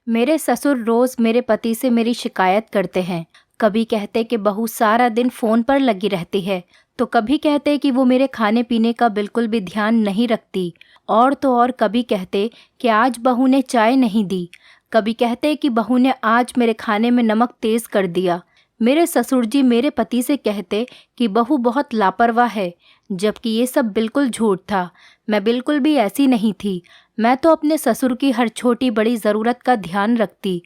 मेरे ससुर रोज मेरे पति से मेरी शिकायत करते हैं। कभी कहते कि बहू सारा दिन फोन पर लगी रहती है, तो कभी कहते कि वो मेरे खाने पीने का बिल्कुल भी ध्यान नहीं रखती, और तो और कभी कहते कि आज बहू ने चाय नहीं दी। कभी कहते कि बहू ने आज मेरे खाने में नमक तेज कर दिया। मेरे ससुर जी मेरे पति से कहते कि बहू बहुत लापरवाह है, जबकि ये सब बिल्कुल झूठ था। मैं बिल्कुल भी ऐसी नहीं थी। मैं तो अपने ससुर की हर छोटी बड़ी ज़रूरत का ध्यान रखती।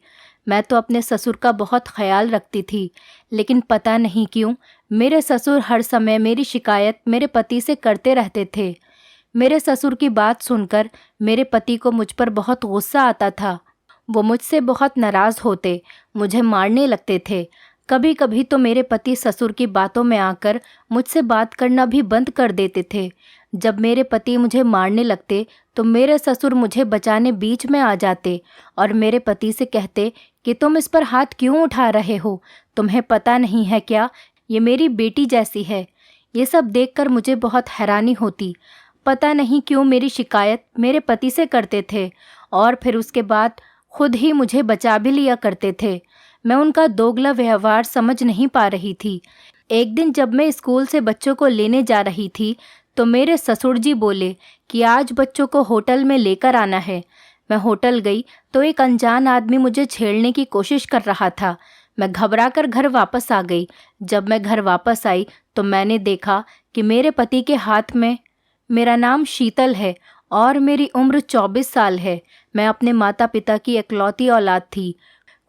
मैं तो अपने ससुर का बहुत ख्याल रखती थी, लेकिन पता नहीं क्यों मेरे ससुर हर समय मेरी शिकायत मेरे पति से करते रहते थे। मेरे ससुर की बात सुनकर मेरे पति को मुझ पर बहुत गुस्सा आता था। वो मुझसे बहुत नाराज़ होते, मुझे मारने लगते थे। कभी कभी तो मेरे पति ससुर की बातों में आकर मुझसे बात करना भी बंद कर देते थे। जब मेरे पति मुझे मारने लगते तो मेरे ससुर मुझे बचाने बीच में आ जाते और मेरे पति से कहते कि तुम इस पर हाथ क्यों उठा रहे हो, तुम्हें पता नहीं है क्या, ये मेरी बेटी जैसी है। ये सब देखकर मुझे बहुत हैरानी होती। पता नहीं क्यों मेरी शिकायत मेरे पति से करते थे और फिर उसके बाद खुद ही मुझे बचा भी लिया करते थे। मैं उनका दोगला व्यवहार समझ नहीं पा रही थी। एक दिन जब मैं स्कूल से बच्चों को लेने जा रही थी तो मेरे ससुर जी बोले कि आज बच्चों को होटल में लेकर आना है। मैं होटल गई तो एक अनजान आदमी मुझे छेड़ने की कोशिश कर रहा था। मैं घबराकर घर वापस आ गई। जब मैं घर वापस आई तो मैंने देखा कि मेरे पति के हाथ में मेरा नाम शीतल है और मेरी उम्र 24 साल है। मैं अपने माता पिता की इकलौती औलाद थी।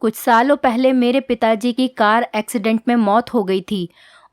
कुछ सालों पहले मेरे पिताजी की कार एक्सीडेंट में मौत हो गई थी।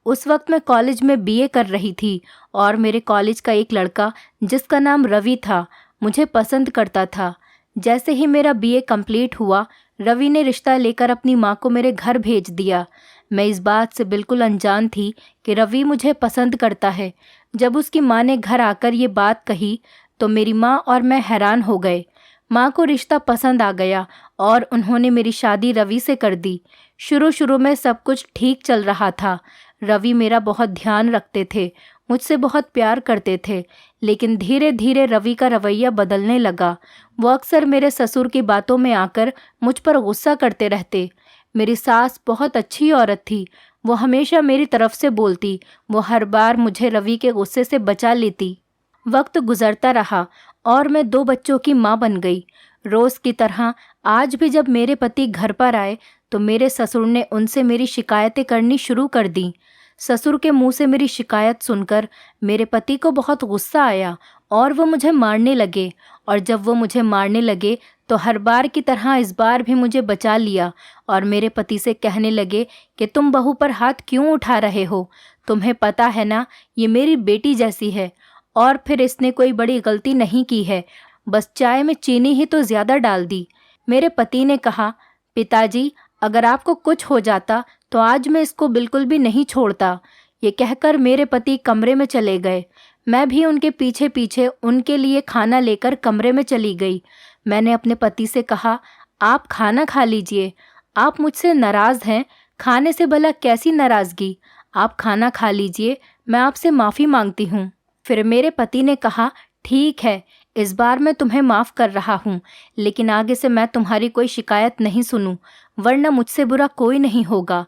उस वक्त मैं कॉलेज में बीए कर रही थी और मेरे कॉलेज का एक लड़का जिसका नाम रवि था मुझे पसंद करता था। जैसे ही मेरा बीए कंप्लीट हुआ, रवि ने रिश्ता लेकर अपनी माँ को मेरे घर भेज दिया। मैं इस बात से बिल्कुल अनजान थी कि रवि मुझे पसंद करता है। जब उसकी माँ ने घर आकर ये बात कही तो मेरी माँ और मैं हैरान हो गए। माँ को रिश्ता पसंद आ गया और उन्होंने मेरी शादी रवि से कर दी। शुरू शुरू में सब कुछ ठीक चल रहा था। रवि मेरा बहुत ध्यान रखते थे, मुझसे बहुत प्यार करते थे, लेकिन धीरे धीरे रवि का रवैया बदलने लगा। वो अक्सर मेरे ससुर की बातों में आकर मुझ पर गुस्सा करते रहते। मेरी सास बहुत अच्छी औरत थी, वो हमेशा मेरी तरफ से बोलती। वो हर बार मुझे रवि के गुस्से से बचा लेती। वक्त गुजरता रहा और मैं 2 बच्चों की माँ बन गई। रोज़ की तरह आज भी जब मेरे पति घर पर आए तो मेरे ससुर ने उनसे मेरी शिकायतें करनी शुरू कर दी। ससुर के मुंह से मेरी शिकायत सुनकर मेरे पति को बहुत गुस्सा आया और वो मुझे मारने लगे। और जब वो मुझे मारने लगे तो हर बार की तरह इस बार भी मुझे बचा लिया और मेरे पति से कहने लगे कि तुम बहू पर हाथ क्यों उठा रहे हो, तुम्हें पता है ना ये मेरी बेटी जैसी है। और फिर इसने कोई बड़ी गलती नहीं की है, बस चाय में चीनी ही तो ज़्यादा डाल दी। मेरे पति ने कहा, पिताजी अगर आपको कुछ हो जाता तो आज मैं इसको बिल्कुल भी नहीं छोड़ता। ये कहकर मेरे पति कमरे में चले गए। मैं भी उनके पीछे पीछे उनके लिए खाना लेकर कमरे में चली गई। मैंने अपने पति से कहा, आप खाना खा लीजिए, आप मुझसे नाराज़ हैं, खाने से भला कैसी नाराज़गी, आप खाना खा लीजिए, मैं आपसे माफ़ी मांगती हूँ। फिर मेरे पति ने कहा, ठीक है, इस बार मैं तुम्हें माफ़ कर रहा हूँ, लेकिन आगे से मैं तुम्हारी कोई शिकायत नहीं सुनूं, वरना मुझसे बुरा कोई नहीं होगा।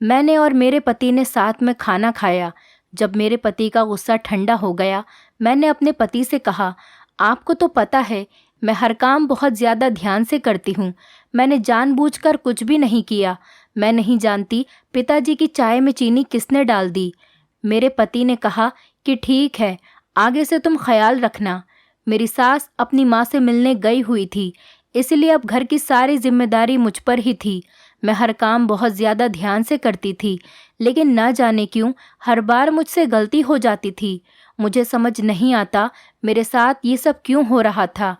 मैंने और मेरे पति ने साथ में खाना खाया। जब मेरे पति का गुस्सा ठंडा हो गया, मैंने अपने पति से कहा, आपको तो पता है मैं हर काम बहुत ज़्यादा ध्यान से करती हूँ। मैंने जानबूझकर कुछ भी नहीं किया। मैं नहीं जानती पिताजी की चाय में चीनी किसने डाल दी। मेरे पति ने कहा कि ठीक है, आगे से तुम ख्याल रखना। मेरी सास अपनी माँ से मिलने गई हुई थी, इसलिए अब घर की सारी जिम्मेदारी मुझ पर ही थी। मैं हर काम बहुत ज़्यादा ध्यान से करती थी, लेकिन ना जाने क्यों हर बार मुझसे गलती हो जाती थी। मुझे समझ नहीं आता मेरे साथ ये सब क्यों हो रहा था।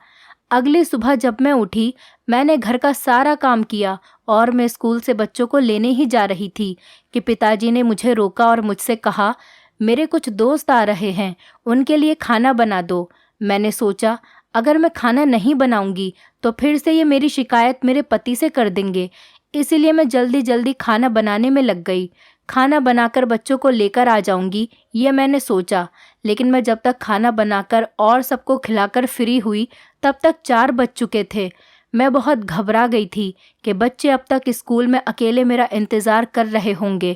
अगली सुबह जब मैं उठी, मैंने घर का सारा काम किया और मैं स्कूल से बच्चों को लेने ही जा रही थी कि पिताजी ने मुझे रोका और मुझसे कहा, मेरे कुछ दोस्त आ रहे हैं, उनके लिए खाना बना दो। मैंने सोचा अगर मैं खाना नहीं बनाऊंगी तो फिर से ये मेरी शिकायत मेरे पति से कर देंगे, इसीलिए मैं जल्दी जल्दी खाना बनाने में लग गई। खाना बनाकर बच्चों को लेकर आ जाऊंगी ये मैंने सोचा, लेकिन मैं जब तक खाना बनाकर और सबको खिलाकर फ्री हुई तब तक 4 बज चुके थे। मैं बहुत घबरा गई थी कि बच्चे अब तक स्कूल में अकेले मेरा इंतज़ार कर रहे होंगे।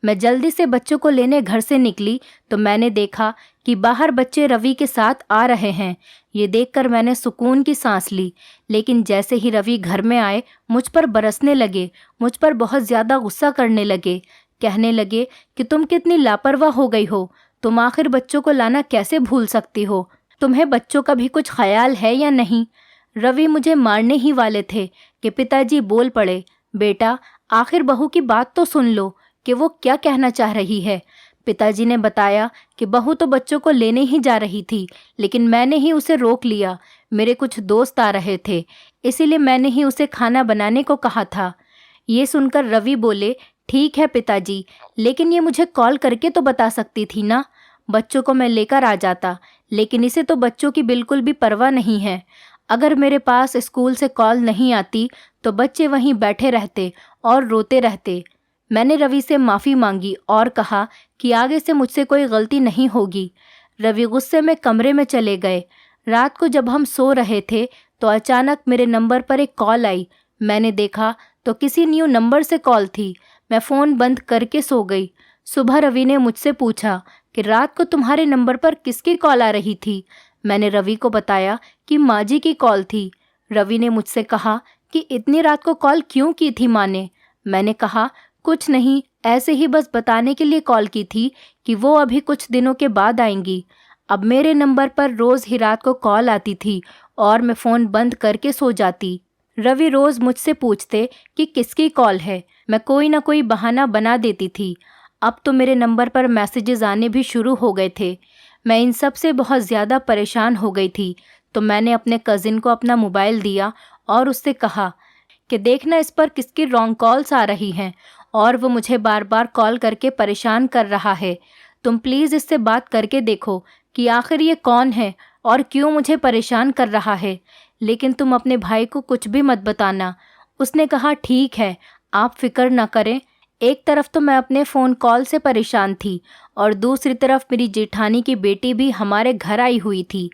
मैं जल्दी से बच्चों को लेने घर से निकली तो मैंने देखा कि बाहर बच्चे रवि के साथ आ रहे हैं। ये देखकर मैंने सुकून की सांस ली। लेकिन जैसे ही रवि घर में आए मुझ पर बरसने लगे, मुझ पर बहुत ज़्यादा गुस्सा करने लगे। कहने लगे कि तुम कितनी लापरवाह हो गई हो, तुम आखिर बच्चों को लाना कैसे भूल सकती हो, तुम्हें बच्चों का भी कुछ ख्याल है या नहीं। रवि मुझे मारने ही वाले थे कि पिताजी बोल पड़े, बेटा आखिर बहू की बात तो सुन लो कि वो क्या कहना चाह रही है। पिताजी ने बताया कि बहू तो बच्चों को लेने ही जा रही थी, लेकिन मैंने ही उसे रोक लिया। मेरे कुछ दोस्त आ रहे थे, इसीलिए मैंने ही उसे खाना बनाने को कहा था। ये सुनकर रवि बोले, ठीक है पिताजी, लेकिन ये मुझे कॉल करके तो बता सकती थी ना, बच्चों को मैं लेकर आ जाता। लेकिन इसे तो बच्चों की बिल्कुल भी परवाह नहीं है। अगर मेरे पास स्कूल से कॉल नहीं आती तो बच्चे वहीं बैठे रहते और रोते रहते। मैंने रवि से माफ़ी मांगी और कहा कि आगे से मुझसे कोई गलती नहीं होगी। रवि गुस्से में कमरे में चले गए। रात को जब हम सो रहे थे तो अचानक मेरे नंबर पर एक कॉल आई। मैंने देखा तो किसी न्यू नंबर से कॉल थी। मैं फ़ोन बंद करके सो गई। सुबह रवि ने मुझसे पूछा कि रात को तुम्हारे नंबर पर किसकी कॉल आ रही थी। मैंने रवि को बताया कि माँ जी की कॉल थी। रवि ने मुझसे कहा कि इतनी रात को कॉल क्यों की थी माँ ने। मैंने कहा कुछ नहीं, ऐसे ही बस बताने के लिए कॉल की थी कि वो अभी कुछ दिनों के बाद आएंगी। अब मेरे नंबर पर रोज़ ही रात को कॉल आती थी और मैं फ़ोन बंद करके सो जाती। रवि रोज़ मुझसे पूछते कि किसकी कॉल है। मैं कोई ना कोई बहाना बना देती थी। अब तो मेरे नंबर पर मैसेजेस आने भी शुरू हो गए थे। मैं इन सब से बहुत ज़्यादा परेशान हो गई थी। तो मैंने अपने कज़िन को अपना मोबाइल दिया और उससे कहा कि देखना इस पर किसकी रॉन्ग कॉल्स आ रही हैं और वो मुझे बार बार कॉल करके परेशान कर रहा है। तुम प्लीज़ इससे बात करके देखो कि आखिर ये कौन है और क्यों मुझे परेशान कर रहा है। लेकिन तुम अपने भाई को कुछ भी मत बताना। उसने कहा ठीक है, आप फिक्र न करें। एक तरफ तो मैं अपने फ़ोन कॉल से परेशान थी और दूसरी तरफ मेरी जेठानी की बेटी भी हमारे घर आई हुई थी।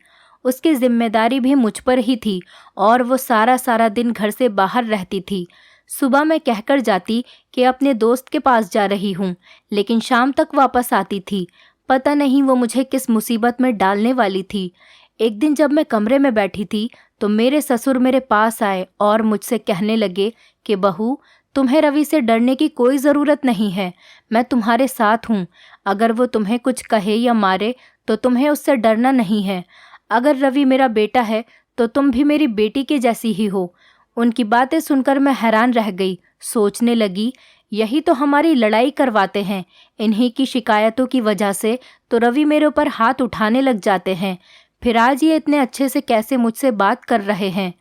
उसकी जिम्मेदारी भी मुझ पर ही थी और वो सारा दिन घर से बाहर रहती थी। सुबह मैं कहकर जाती कि अपने दोस्त के पास जा रही हूँ, लेकिन शाम तक वापस आती थी। पता नहीं वो मुझे किस मुसीबत में डालने वाली थी। एक दिन जब मैं कमरे में बैठी थी तो मेरे ससुर मेरे पास आए और मुझसे कहने लगे कि बहू, तुम्हें रवि से डरने की कोई ज़रूरत नहीं है, मैं तुम्हारे साथ हूँ। अगर वो तुम्हें कुछ कहे या मारे तो तुम्हें उससे डरना नहीं है। अगर रवि मेरा बेटा है तो तुम भी मेरी बेटी के जैसी ही हो। उनकी बातें सुनकर मैं हैरान रह गई। सोचने लगी, यही तो हमारी लड़ाई करवाते हैं। इन्हीं की शिकायतों की वजह से तो रवि मेरे ऊपर हाथ उठाने लग जाते हैं। फिर आज ये इतने अच्छे से कैसे मुझसे बात कर रहे हैं।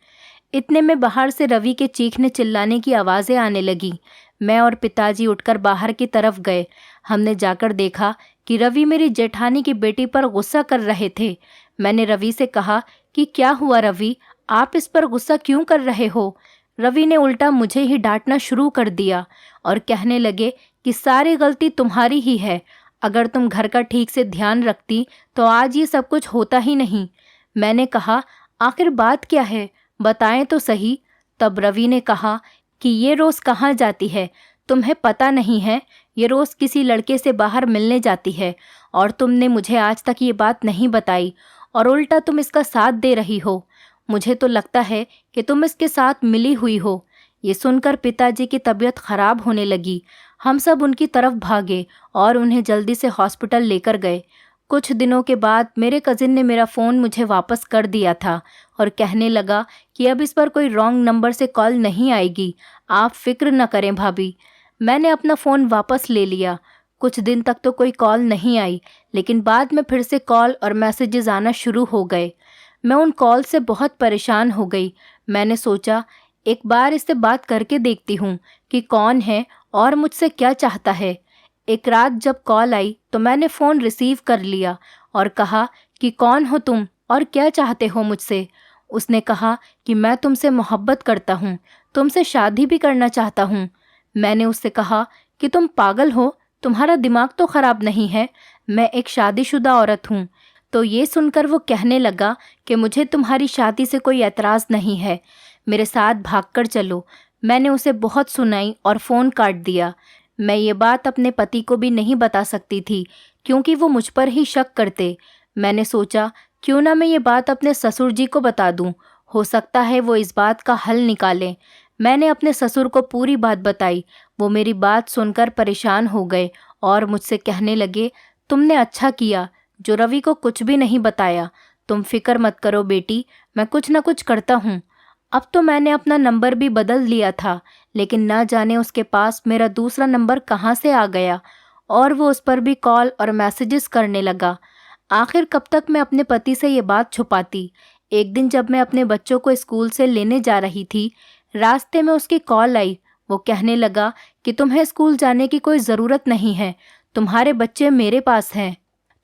इतने में बाहर से रवि के चीखने चिल्लाने की आवाज़ें आने लगी। मैं और पिताजी उठकर बाहर की तरफ गए। हमने जाकर देखा कि रवि मेरी जेठानी की बेटी पर गुस्सा कर रहे थे। मैंने रवि से कहा कि क्या हुआ रवि, आप इस पर गुस्सा क्यों कर रहे हो। रवि ने उल्टा मुझे ही डांटना शुरू कर दिया और कहने लगे कि सारी गलती तुम्हारी ही है। अगर तुम घर का ठीक से ध्यान रखती तो आज ये सब कुछ होता ही नहीं। मैंने कहा आखिर बात क्या है, बताएं तो सही। तब रवि ने कहा कि ये रोज़ कहाँ जाती है, तुम्हें पता नहीं है। ये रोज़ किसी लड़के से बाहर मिलने जाती है और तुमने मुझे आज तक ये बात नहीं बताई और उल्टा तुम इसका साथ दे रही हो। मुझे तो लगता है कि तुम इसके साथ मिली हुई हो। ये सुनकर पिताजी की तबीयत खराब होने लगी। हम सब उनकी तरफ भागे और उन्हें जल्दी से हॉस्पिटल लेकर गए। कुछ दिनों के बाद मेरे कज़िन ने मेरा फ़ोन मुझे वापस कर दिया था और कहने लगा कि अब इस पर कोई रॉन्ग नंबर से कॉल नहीं आएगी, आप फिक्र न करें भाभी। मैंने अपना फ़ोन वापस ले लिया। कुछ दिन तक तो कोई कॉल नहीं आई, लेकिन बाद में फिर से कॉल और मैसेजेस आना शुरू हो गए। मैं उन कॉल से बहुत परेशान हो गई। मैंने सोचा एक बार इससे बात करके देखती हूँ कि कौन है और मुझसे क्या चाहता है। एक रात जब कॉल आई तो मैंने फ़ोन रिसीव कर लिया और कहा कि कौन हो तुम और क्या चाहते हो मुझसे। उसने कहा कि मैं तुमसे मोहब्बत करता हूँ, तुमसे शादी भी करना चाहता हूँ। मैंने उससे कहा कि तुम पागल हो, तुम्हारा दिमाग तो ख़राब नहीं है, मैं एक शादीशुदा औरत हूँ। तो ये सुनकर वो कहने लगा कि मुझे तुम्हारी शादी से कोई एतराज़ नहीं है, मेरे साथ भागकर चलो। मैंने उसे बहुत सुनाई और फ़ोन काट दिया। मैं ये बात अपने पति को भी नहीं बता सकती थी क्योंकि वो मुझ पर ही शक करते। मैंने सोचा क्यों ना मैं ये बात अपने ससुर जी को बता दूं, हो सकता है वो इस बात का हल निकालें। मैंने अपने ससुर को पूरी बात बताई। वो मेरी बात सुनकर परेशान हो गए और मुझसे कहने लगे, तुमने अच्छा किया जो रवि को कुछ भी नहीं बताया। तुम फिक्र मत करो बेटी, मैं कुछ न कुछ करता हूँ। अब तो मैंने अपना नंबर भी बदल लिया था, लेकिन ना जाने उसके पास मेरा दूसरा नंबर कहाँ से आ गया और वो उस पर भी कॉल और मैसेजेस करने लगा। आखिर कब तक मैं अपने पति से ये बात छुपाती। एक दिन जब मैं अपने बच्चों को स्कूल से लेने जा रही थी, रास्ते में उसकी कॉल आई। वो कहने लगा कि तुम्हें स्कूल जाने की कोई ज़रूरत नहीं है, तुम्हारे बच्चे मेरे पास हैं,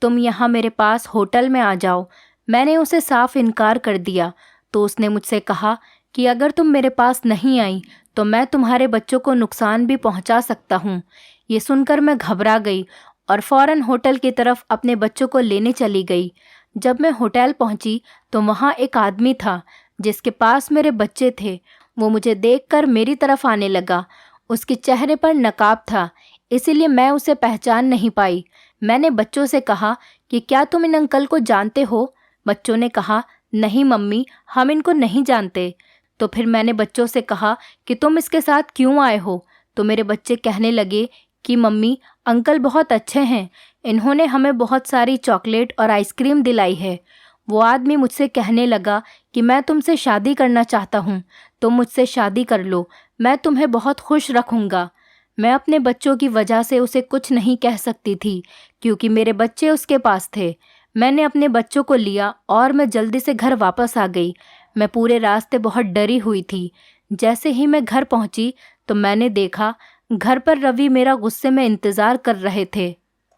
तुम यहाँ मेरे पास होटल में आ जाओ। मैंने उसे साफ इनकार कर दिया तो उसने मुझसे कहा कि अगर तुम मेरे पास नहीं आई तो मैं तुम्हारे बच्चों को नुकसान भी पहुँचा सकता हूँ। ये सुनकर मैं घबरा गई और फ़ौरन होटल की तरफ अपने बच्चों को लेने चली गई। जब मैं होटल पहुँची तो वहाँ एक आदमी था जिसके पास मेरे बच्चे थे। वो मुझे देखकर मेरी तरफ आने लगा। उसके चेहरे पर नकाब था, इसीलिए मैं उसे पहचान नहीं पाई। मैंने बच्चों से कहा कि क्या तुम इन अंकल को जानते हो? बच्चों ने कहा, नहीं मम्मी, हम इनको नहीं जानते। तो फिर मैंने बच्चों से कहा कि तुम इसके साथ क्यों आए हो? तो मेरे बच्चे कहने लगे कि मम्मी, अंकल बहुत अच्छे हैं, इन्होंने हमें बहुत सारी चॉकलेट और आइसक्रीम दिलाई है। वो आदमी मुझसे कहने लगा कि मैं तुमसे शादी करना चाहता हूँ, तुम मुझसे शादी कर लो, मैं तुम्हें बहुत खुश रखूँगा। मैं अपने बच्चों की वजह से उसे कुछ नहीं कह सकती थी क्योंकि मेरे बच्चे उसके पास थे। मैंने अपने बच्चों को लिया और मैं जल्दी से घर वापस आ गई। मैं पूरे रास्ते बहुत डरी हुई थी। जैसे ही मैं घर पहुंची तो मैंने देखा घर पर रवि मेरा गुस्से में इंतज़ार कर रहे थे।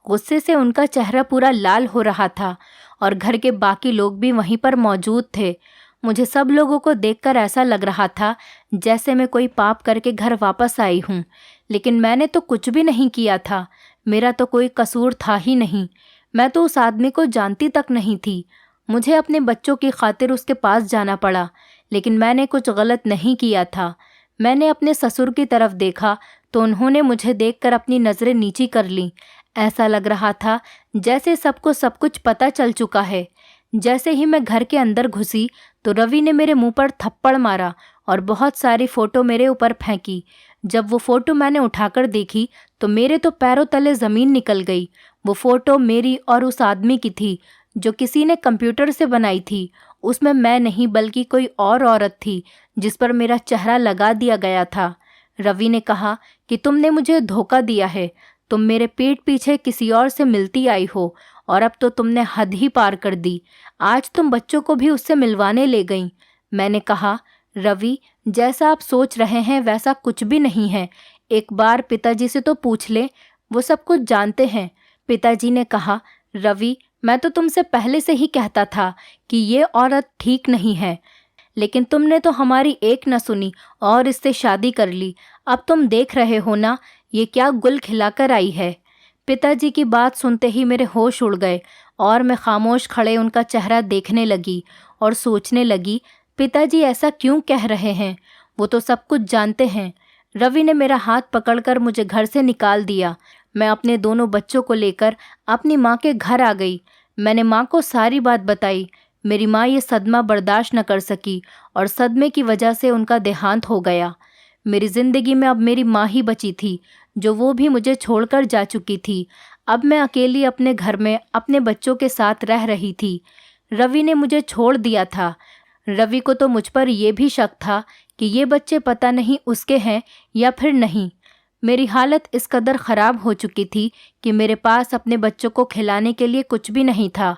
गुस्से से उनका चेहरा पूरा लाल हो रहा था और घर के बाकी लोग भी वहीं पर मौजूद थे। मुझे सब लोगों को देखकर ऐसा लग रहा था जैसे मैं कोई पाप करके घर वापस आई हूँ, लेकिन मैंने तो कुछ भी नहीं किया था। मेरा तो कोई कसूर था ही नहीं। मैं तो उस आदमी को जानती तक नहीं थी। मुझे अपने बच्चों की खातिर उसके पास जाना पड़ा, लेकिन मैंने कुछ गलत नहीं किया था। मैंने अपने ससुर की तरफ देखा तो उन्होंने मुझे देखकर अपनी नज़रें नीची कर लीं। ऐसा लग रहा था जैसे सबको सब कुछ पता चल चुका है। जैसे ही मैं घर के अंदर घुसी तो रवि ने मेरे मुंह पर थप्पड़ मारा और बहुत सारी फ़ोटो मेरे ऊपर फेंकी। जब वो फ़ोटो मैंने उठाकर देखी तो मेरे तो पैरों तले ज़मीन निकल गई। वो फ़ोटो मेरी और उस आदमी की थी जो किसी ने कंप्यूटर से बनाई थी। उसमें मैं नहीं बल्कि कोई और औरत थी जिस पर मेरा चेहरा लगा दिया गया था। रवि ने कहा कि तुमने मुझे धोखा दिया है, तुम मेरे पीठ पीछे किसी और से मिलती आई हो और अब तो तुमने हद ही पार कर दी। आज तुम बच्चों को भी उससे मिलवाने ले गई। मैंने कहा, रवि, जैसा आप सोच रहे हैं वैसा कुछ भी नहीं है। एक बार पिताजी से तो पूछ ले, वो सब कुछ जानते हैं। पिताजी ने कहा, रवि, मैं तो तुमसे पहले से ही कहता था कि ये औरत ठीक नहीं है, लेकिन तुमने तो हमारी एक न सुनी और इससे शादी कर ली। अब तुम देख रहे हो ना ये क्या गुल खिलाकर आई है। पिताजी की बात सुनते ही मेरे होश उड़ गए और मैं खामोश खड़े उनका चेहरा देखने लगी और सोचने लगी, पिताजी ऐसा क्यों कह रहे हैं? वो तो सब कुछ जानते हैं। रवि ने मेरा हाथ पकड़कर मुझे घर से निकाल दिया। मैं अपने दोनों बच्चों को लेकर अपनी माँ के घर आ गई। मैंने माँ को सारी बात बताई। मेरी माँ ये सदमा बर्दाश्त न कर सकी और सदमे की वजह से उनका देहांत हो गया। मेरी ज़िंदगी में अब मेरी माँ ही बची थी, जो वो भी मुझे छोड़कर जा चुकी थी। अब मैं अकेली अपने घर में अपने बच्चों के साथ रह रही थी। रवि ने मुझे छोड़ दिया था। रवि को तो मुझ पर यह भी शक था कि ये बच्चे पता नहीं उसके हैं या फिर नहीं। मेरी हालत इस कदर ख़राब हो चुकी थी कि मेरे पास अपने बच्चों को खिलाने के लिए कुछ भी नहीं था।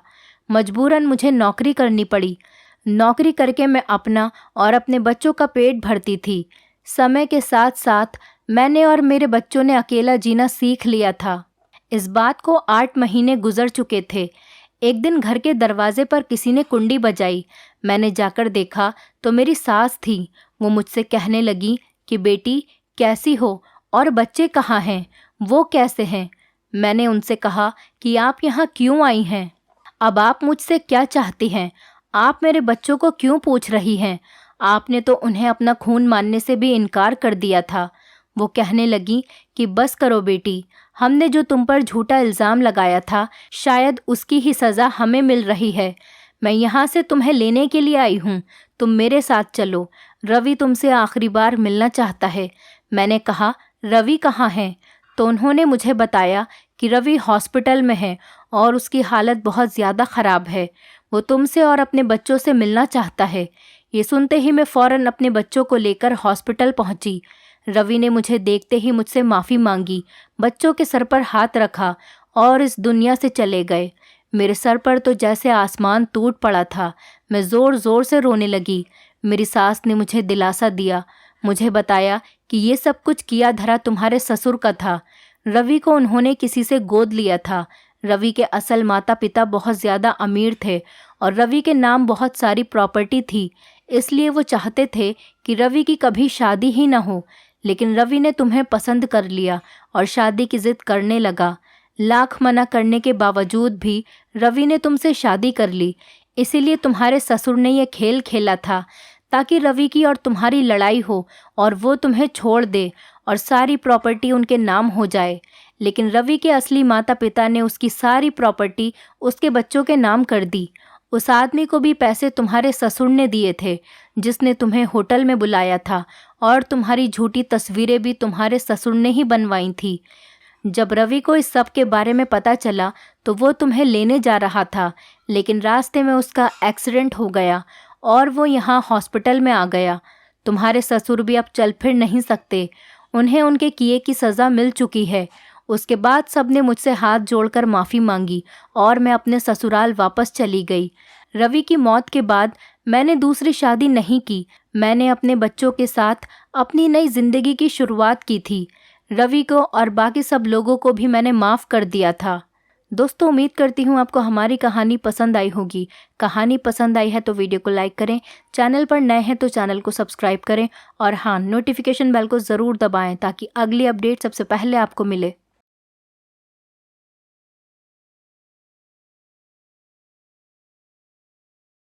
मजबूरन मुझे नौकरी करनी पड़ी। नौकरी करके मैं अपना और अपने बच्चों का पेट भरती थी। समय के साथ साथ मैंने और मेरे बच्चों ने अकेला जीना सीख लिया था। इस बात को 8 महीने गुजर चुके थे। एक दिन घर के दरवाजे पर किसी ने कुंडी बजाई। मैंने जाकर देखा तो मेरी सास थी। वो मुझसे कहने लगी कि बेटी कैसी हो और बच्चे कहाँ हैं, वो कैसे हैं? मैंने उनसे कहा कि आप यहाँ क्यों आई हैं? अब आप मुझसे क्या चाहती हैं? आप मेरे बच्चों को क्यों पूछ रही हैं? आपने तो उन्हें अपना खून मानने से भी इनकार कर दिया था। वो कहने लगी कि बस करो बेटी, हमने जो तुम पर झूठा इल्ज़ाम लगाया था शायद उसकी ही सज़ा हमें मिल रही है। मैं यहाँ से तुम्हें लेने के लिए आई हूँ, तुम मेरे साथ चलो। रवि तुमसे आखिरी बार मिलना चाहता है। मैंने कहा, रवि कहाँ है? तो उन्होंने मुझे बताया कि रवि हॉस्पिटल में है और उसकी हालत बहुत ज़्यादा ख़राब है। वो तुमसे और अपने बच्चों से मिलना चाहता है। ये सुनते ही मैं फ़ौरन अपने बच्चों को लेकर हॉस्पिटल पहुंची। रवि ने मुझे देखते ही मुझसे माफ़ी मांगी, बच्चों के सर पर हाथ रखा और इस दुनिया से चले गए। मेरे सर पर तो जैसे आसमान टूट पड़ा था। मैं ज़ोर ज़ोर से रोने लगी। मेरी सास ने मुझे दिलासा दिया, मुझे बताया कि ये सब कुछ किया धरा तुम्हारे ससुर का था। रवि को उन्होंने किसी से गोद लिया था। रवि के असल माता पिता बहुत ज़्यादा अमीर थे और रवि के नाम बहुत सारी प्रॉपर्टी थी, इसलिए वो चाहते थे कि रवि की कभी शादी ही ना हो। लेकिन रवि ने तुम्हें पसंद कर लिया और शादी की जिद करने लगा। लाख मना करने के बावजूद भी रवि ने तुमसे शादी कर ली। इसीलिए तुम्हारे ससुर ने यह खेल खेला था ताकि रवि की और तुम्हारी लड़ाई हो और वो तुम्हें छोड़ दे और सारी प्रॉपर्टी उनके नाम हो जाए। लेकिन रवि के असली माता पिता ने उसकी सारी प्रॉपर्टी उसके बच्चों के नाम कर दी। उस आदमी को भी पैसे तुम्हारे ससुर ने दिए थे जिसने तुम्हें होटल में बुलाया था, और तुम्हारी झूठी तस्वीरें भी तुम्हारे ससुर ने ही बनवाई थी। जब रवि को इस सब के बारे में पता चला तो वो तुम्हें लेने जा रहा था, लेकिन रास्ते में उसका एक्सीडेंट हो गया और वो यहाँ हॉस्पिटल में आ गया। तुम्हारे ससुर भी अब चल फिर नहीं सकते, उन्हें उनके किए की सज़ा मिल चुकी है। उसके बाद सबने मुझसे हाथ जोड़कर माफ़ी मांगी और मैं अपने ससुराल वापस चली गई। रवि की मौत के बाद मैंने दूसरी शादी नहीं की। मैंने अपने बच्चों के साथ अपनी नई ज़िंदगी की शुरुआत की थी। रवि को और बाकी सब लोगों को भी मैंने माफ़ कर दिया था। दोस्तों, उम्मीद करती हूँ आपको हमारी कहानी पसंद आई होगी। कहानी पसंद आई है तो वीडियो को लाइक करें, चैनल पर नए हैं तो चैनल को सब्सक्राइब करें और हाँ, नोटिफिकेशन बेल को ज़रूर दबाएं ताकि अगली अपडेट सबसे पहले आपको मिले।